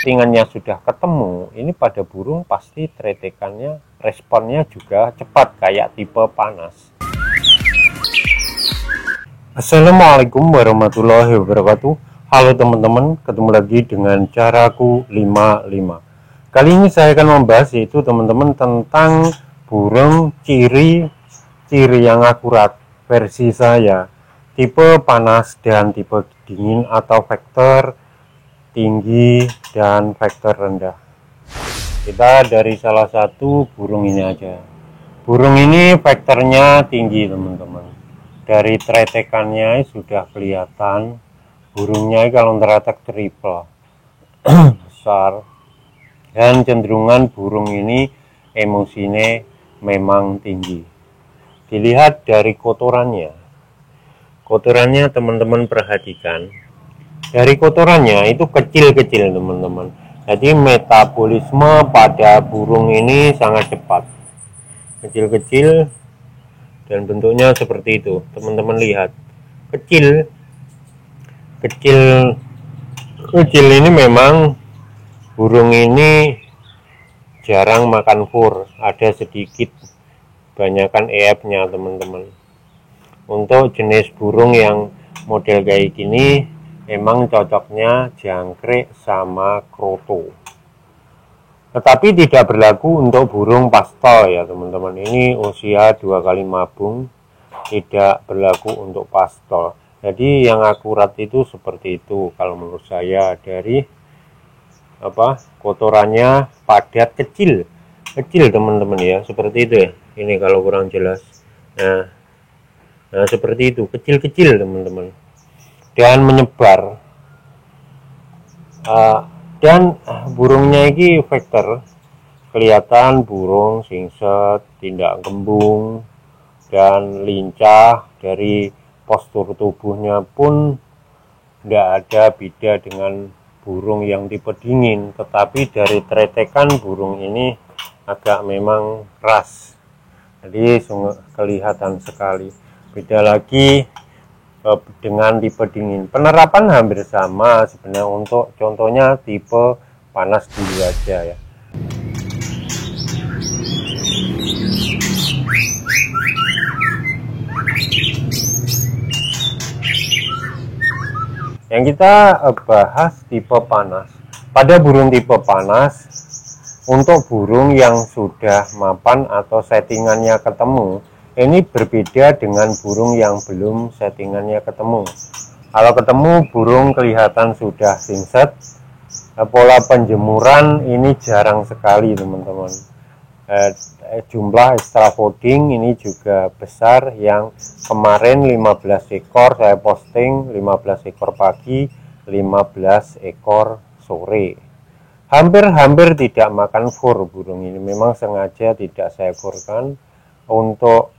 settingannya sudah ketemu, ini pada burung pasti tretekannya, responnya juga cepat kayak tipe panas. Assalamualaikum warahmatullahi wabarakatuh. Halo teman-teman, ketemu lagi dengan Caraku 55. Kali ini saya akan membahas yaitu teman-teman tentang burung ciri yang akurat versi saya, tipe panas dan tipe dingin atau vektor tinggi dan vektor rendah. Kita dari salah satu burung ini aja. Burung ini vektornya tinggi teman-teman. Dari tretekannya sudah kelihatan burungnya kalau terletak triple besar, dan cenderungan burung ini emosinya memang tinggi. Dilihat dari kotorannya teman-teman perhatikan, dari kotorannya itu kecil-kecil teman-teman. Jadi metabolisme pada burung ini sangat cepat, kecil-kecil dan bentuknya seperti itu teman-teman. Lihat, kecil ini memang burung ini jarang makan fur, ada sedikit banyakan EF-nya teman-teman. Untuk jenis burung yang model kayak gini memang cocoknya jangkrik sama kroto, tetapi tidak berlaku untuk burung pastel ya teman-teman. Ini usia 2 kali mabung, tidak berlaku untuk pastel. Jadi yang akurat itu seperti itu kalau menurut saya, dari kotorannya padat, kecil teman-teman ya, seperti itu ya. Ini kalau kurang jelas, nah seperti itu, kecil teman-teman, dan menyebar. Dan burungnya ini vektor, kelihatan burung singset, tindak kembung dan lincah. Dari postur tubuhnya pun tidak ada beda dengan burung yang tipe dingin, tetapi dari tretekan burung ini agak memang keras, jadi kelihatan sekali. Beda lagi dengan tipe dingin, penerapan hampir sama sebenarnya. Untuk contohnya tipe panas dulu aja ya. Yang kita bahas tipe panas. Pada burung tipe panas, untuk burung yang sudah mapan atau settingannya ketemu, ini berbeda dengan burung yang belum settingannya ketemu. Kalau ketemu burung kelihatan sudah singset, pola penjemuran ini jarang sekali teman-teman. Jumlah extra folding ini juga besar. Yang kemarin 15 ekor saya posting, 15 ekor pagi, 15 ekor sore. Hampir tidak makan fur burung ini, memang sengaja tidak saya furkan. Untuk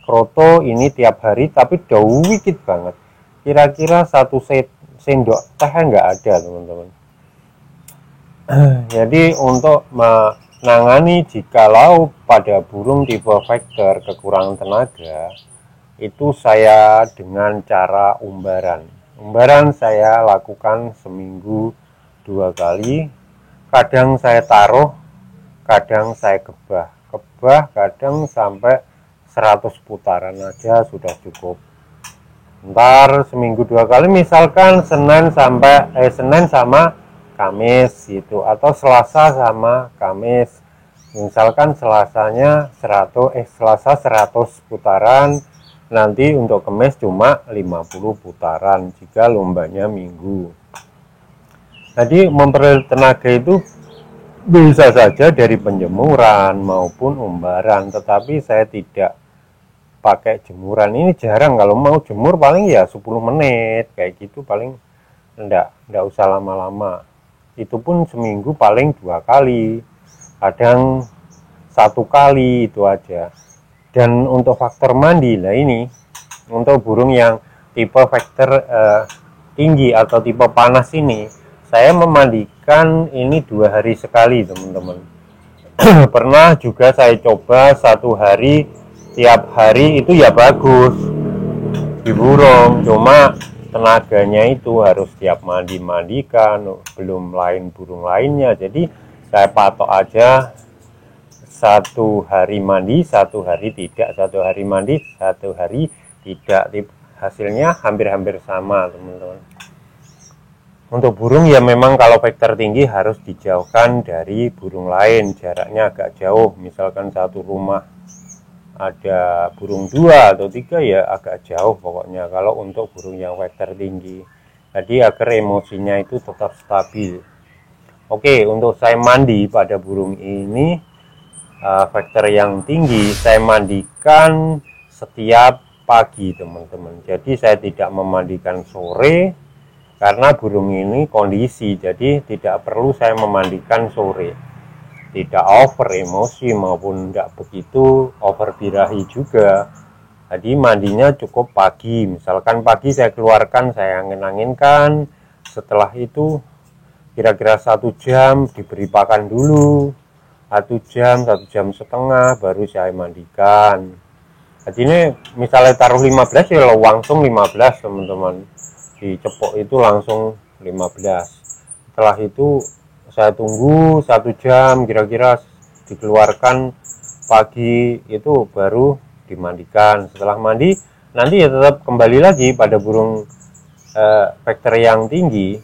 kroto ini tiap hari, tapi jauh dikit banget, kira-kira 1 sendok teh nggak ada teman-teman. Jadi untuk menangani jikalau pada burung tipe vektor kekurangan tenaga, itu saya dengan cara umbaran saya lakukan seminggu 2 kali. Kadang saya taruh, kadang saya kebah, kadang sampai 100 putaran aja sudah cukup. Ntar seminggu 2 kali, misalkan Senin sama Kamis gitu, atau Selasa sama Kamis. Misalkan Selasa 100 putaran, nanti untuk Kamis cuma 50 putaran jika lombanya Minggu. Jadi memperoleh tenaga itu bisa saja dari penjemuran maupun umbaran, tetapi saya tidak pakai jemuran. Ini jarang, kalau mau jemur paling ya 10 menit kayak gitu, paling enggak usah lama-lama. Itu pun seminggu paling 2 kali, kadang 1 kali, itu aja. Dan untuk faktor mandi, lah ini untuk burung yang tipe vektor tinggi atau tipe panas ini, saya memandikan ini 2 hari sekali teman-teman. Pernah juga saya coba 1 hari, tiap hari itu ya bagus di burung, cuma tenaganya itu harus tiap mandikan, belum lain burung lainnya. Jadi saya patok aja 1 hari mandi, 1 hari tidak, 1 hari mandi, 1 hari tidak. Hasilnya hampir-hampir sama, teman-teman. Untuk burung ya memang kalau vektor tinggi harus dijauhkan dari burung lain, jaraknya agak jauh. Misalkan satu rumah ada burung 2 atau 3 ya agak jauh pokoknya kalau untuk burung yang vektor tinggi. Jadi agar emosinya itu tetap stabil. Oke, untuk saya mandi pada burung ini vektor yang tinggi saya mandikan setiap pagi, teman-teman. Jadi saya tidak memandikan sore karena burung ini kondisi, jadi tidak perlu saya memandikan sore. Tidak over emosi maupun tidak begitu over birahi juga. Jadi mandinya cukup pagi. Misalkan pagi saya keluarkan, saya angin-anginkan. Setelah itu kira-kira 1 jam diberi pakan dulu. 1 jam, 1,5 jam baru saya mandikan. Jadi ini misalnya taruh 15 ya langsung 15, teman-teman. Dicepok itu langsung 15. Setelah itu saya tunggu 1 jam kira-kira dikeluarkan pagi itu baru dimandikan. Setelah mandi nanti ya tetap kembali lagi pada burung vektor yang tinggi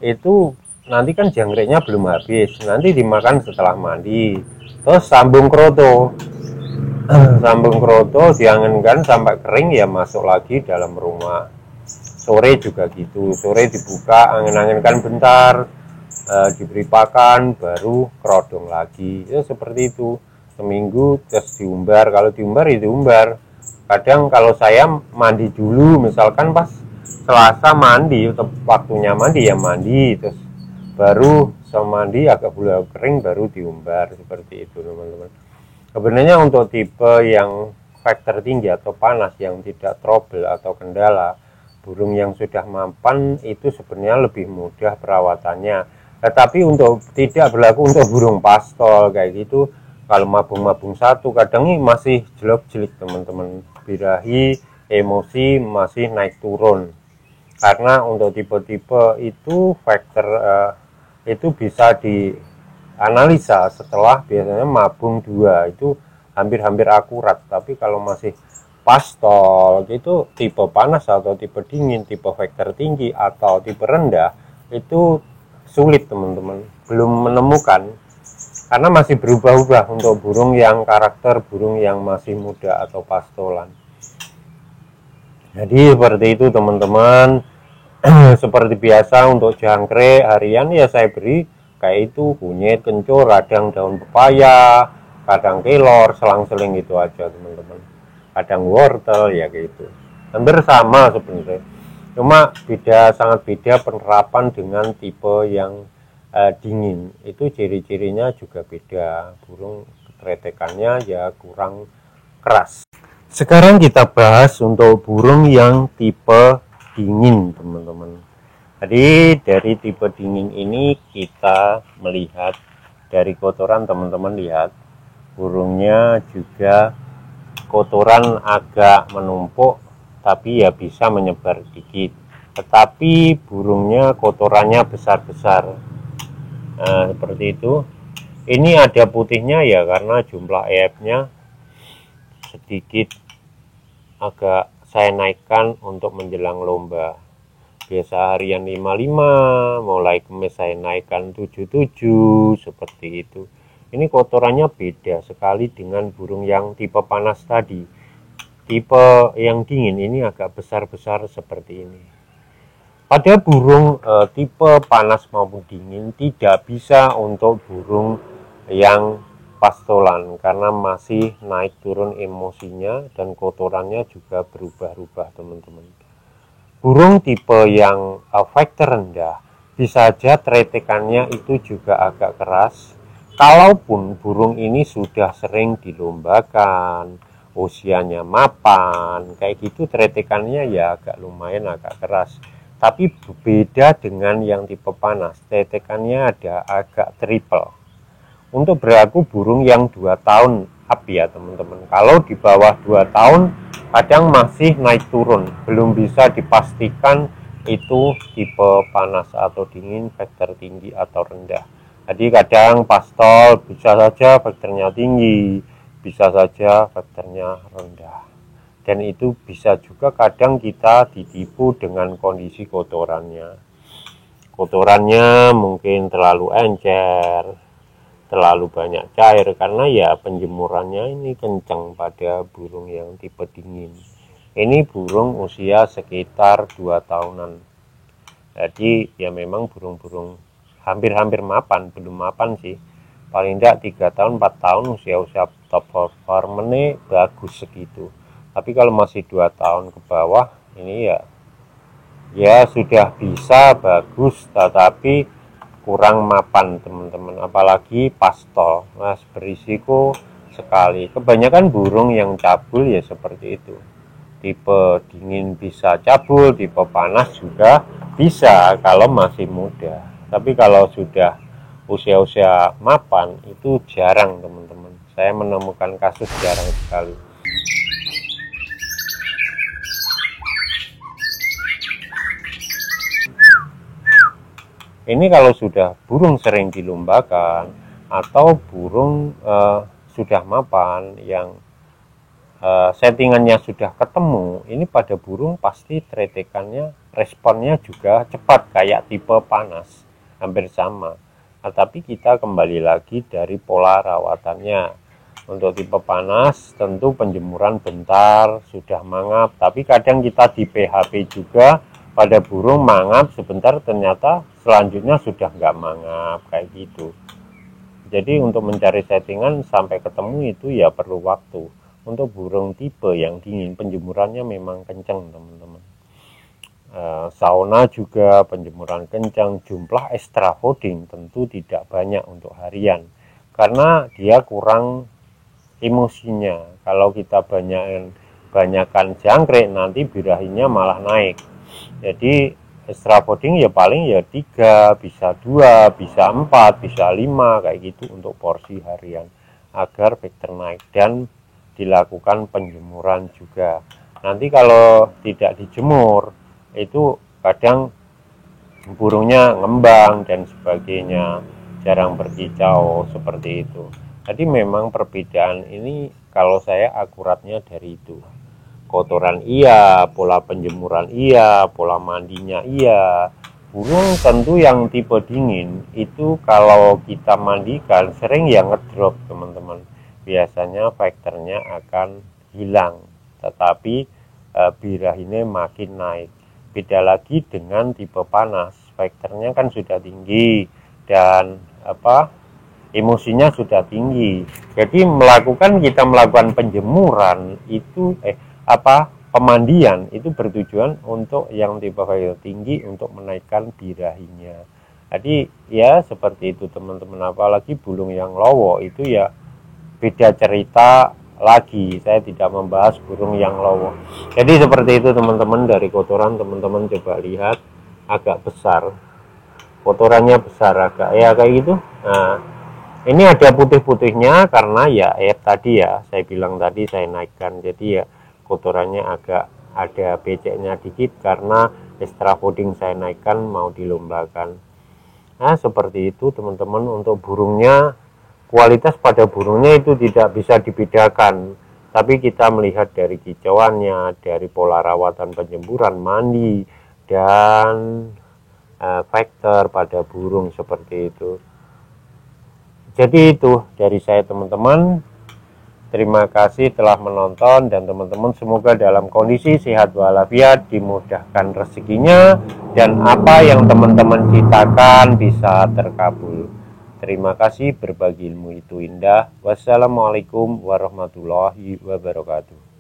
itu nanti kan janggreknya belum habis, nanti dimakan setelah mandi. Terus sambung kroto sambung kroto dianginkan sampai kering ya masuk lagi dalam rumah. Sore juga gitu, sore dibuka angin-anginkan bentar, diberi pakan baru kerodong lagi ya seperti itu. Seminggu terus diumbar, kalau diumbar ya diumbar. Kadang kalau saya mandi dulu, misalkan pas Selasa mandi, waktunya mandi ya mandi, terus baru mandi agak bulan kering baru diumbar, seperti itu, teman-teman. Sebenarnya untuk tipe yang vektor tinggi atau panas yang tidak trouble atau kendala, burung yang sudah mapan itu sebenarnya lebih mudah perawatannya. Tetapi untuk tidak berlaku untuk burung pastol kayak gitu. Kalau mabung-mabung satu kadang ini masih jelek-jelek, teman-teman. Birahi, emosi masih naik turun. Karena untuk tipe-tipe itu vektor itu bisa dianalisa setelah biasanya mabung 2 itu hampir-hampir akurat. Tapi kalau masih pastol itu tipe panas atau tipe dingin, tipe vektor tinggi atau tipe rendah itu sulit, teman-teman, belum menemukan karena masih berubah-ubah untuk burung yang karakter burung yang masih muda atau pastolan. Jadi seperti itu, teman-teman. Seperti biasa untuk jangkrik harian ya saya beri kayak itu kunyit, kencur, radang daun pepaya, kadang kelor, selang-seling gitu aja, teman-teman. Kadang wortel ya gitu, hampir sama sebenarnya, cuma sangat beda penerapan dengan tipe yang dingin. Itu ciri-cirinya juga beda, burung tretekannya ya kurang keras. Sekarang kita bahas untuk burung yang tipe dingin, teman-teman. Jadi dari tipe dingin ini kita melihat dari kotoran, teman-teman lihat burungnya juga kotoran agak menumpuk, tapi ya bisa menyebar dikit. Tetapi burungnya kotorannya besar-besar. Nah, seperti itu. Ini ada putihnya ya karena jumlah EF-nya sedikit agak saya naikkan untuk menjelang lomba. Biasa harian 55, mulai Kamis saya naikkan 77, seperti itu. Ini kotorannya beda sekali dengan burung yang tipe panas tadi. Tipe yang dingin ini agak besar-besar seperti ini. Pada burung tipe panas maupun dingin tidak bisa untuk burung yang pastolan karena masih naik turun emosinya dan kotorannya juga berubah-ubah, teman-teman. Burung tipe yang vektor rendah bisa saja tretekannya itu juga agak keras. Kalaupun burung ini sudah sering dilombakan, usianya mapan, kayak gitu tretekannya ya agak lumayan agak keras. Tapi beda dengan yang tipe panas, tretekannya ada agak triple. untuk berlaku burung yang 2 tahun up ya teman-teman. Kalau di bawah 2 tahun kadang masih naik turun, belum bisa dipastikan itu tipe panas atau dingin, faktor tinggi atau rendah. Jadi kadang pastol bisa saja faktornya tinggi, bisa saja faktornya rendah. Dan itu bisa juga kadang kita ditipu dengan kondisi kotorannya. Kotorannya mungkin terlalu encer, terlalu banyak cair, karena ya penjemurannya ini kencang pada burung yang tipe dingin. Ini burung usia sekitar 2 tahunan. Jadi ya memang burung-burung hampir-hampir mapan, belum mapan sih. Paling tidak 3 tahun, 4 tahun usia-usia top performance bagus segitu. Tapi kalau masih 2 tahun ke bawah ini ya sudah bisa bagus, tetapi kurang mapan teman-teman, apalagi pastol. Mas berisiko sekali. Kebanyakan burung yang cabul ya seperti itu. Tipe dingin bisa cabul, tipe panas juga bisa kalau masih muda. Tapi kalau sudah usia-usia mapan itu jarang teman-teman. Saya menemukan kasus jarang sekali. Ini kalau sudah burung sering dilombakan atau burung sudah mapan yang settingannya sudah ketemu, ini pada burung pasti tretekannya, responnya juga cepat kayak tipe panas, hampir sama. Nah, tapi kita kembali lagi dari pola rawatannya. Untuk tipe panas tentu penjemuran bentar, sudah mangap, tapi kadang kita di PHP juga pada burung mangap sebentar, ternyata selanjutnya sudah nggak mangap kayak gitu. Jadi untuk mencari settingan sampai ketemu itu ya perlu waktu. Untuk burung tipe yang dingin penjemurannya memang kencang teman-teman. Sauna juga penjemuran kencang, jumlah extra fooding tentu tidak banyak untuk harian karena dia kurang emosinya. Kalau kita banyakkan jangkrik nanti birahinya malah naik. Jadi extra fooding ya paling ya 3, bisa 2, bisa 4, bisa 5 kayak gitu untuk porsi harian agar vektor naik, dan dilakukan penjemuran juga. Nanti kalau tidak dijemur itu kadang burungnya ngembang dan sebagainya, jarang berkicau seperti itu. Jadi memang perbedaan ini kalau saya akuratnya dari itu. Kotoran iya, pola penjemuran iya, pola mandinya iya. Burung tentu yang tipe dingin itu kalau kita mandikan sering yang ngedrop teman-teman. Biasanya faktornya akan hilang, tetapi birahinya makin naik. Beda lagi dengan tipe panas, faktornya kan sudah tinggi dan emosinya sudah tinggi. Jadi kita melakukan penjemuran itu pemandian itu bertujuan untuk yang tipe faktor tinggi untuk menaikkan birahinya. Jadi ya seperti itu teman-teman, apalagi burung yang lowo itu ya beda cerita lagi. Saya tidak membahas burung yang lowo. Jadi seperti itu teman-teman. Dari kotoran teman-teman coba lihat agak besar, kotorannya besar agak ya kayak gitu. Nah ini ada putih-putihnya karena ya tadi ya saya bilang tadi saya naikkan, jadi ya kotorannya agak ada beceknya dikit karena extra fooding saya naikkan mau dilombakan. Nah seperti itu teman-teman. Untuk burungnya, kualitas pada burungnya itu tidak bisa dibedakan, tapi kita melihat dari kicauannya, dari pola rawatan penjemuran, mandi, dan faktor pada burung seperti itu. Jadi itu dari saya teman-teman. Terima kasih telah menonton, dan teman-teman semoga dalam kondisi sehat walafiat, dimudahkan rezekinya, dan apa yang teman-teman citakan bisa terkabul. Terima kasih, berbagi ilmu itu indah. Wassalamualaikum warahmatullahi wabarakatuh.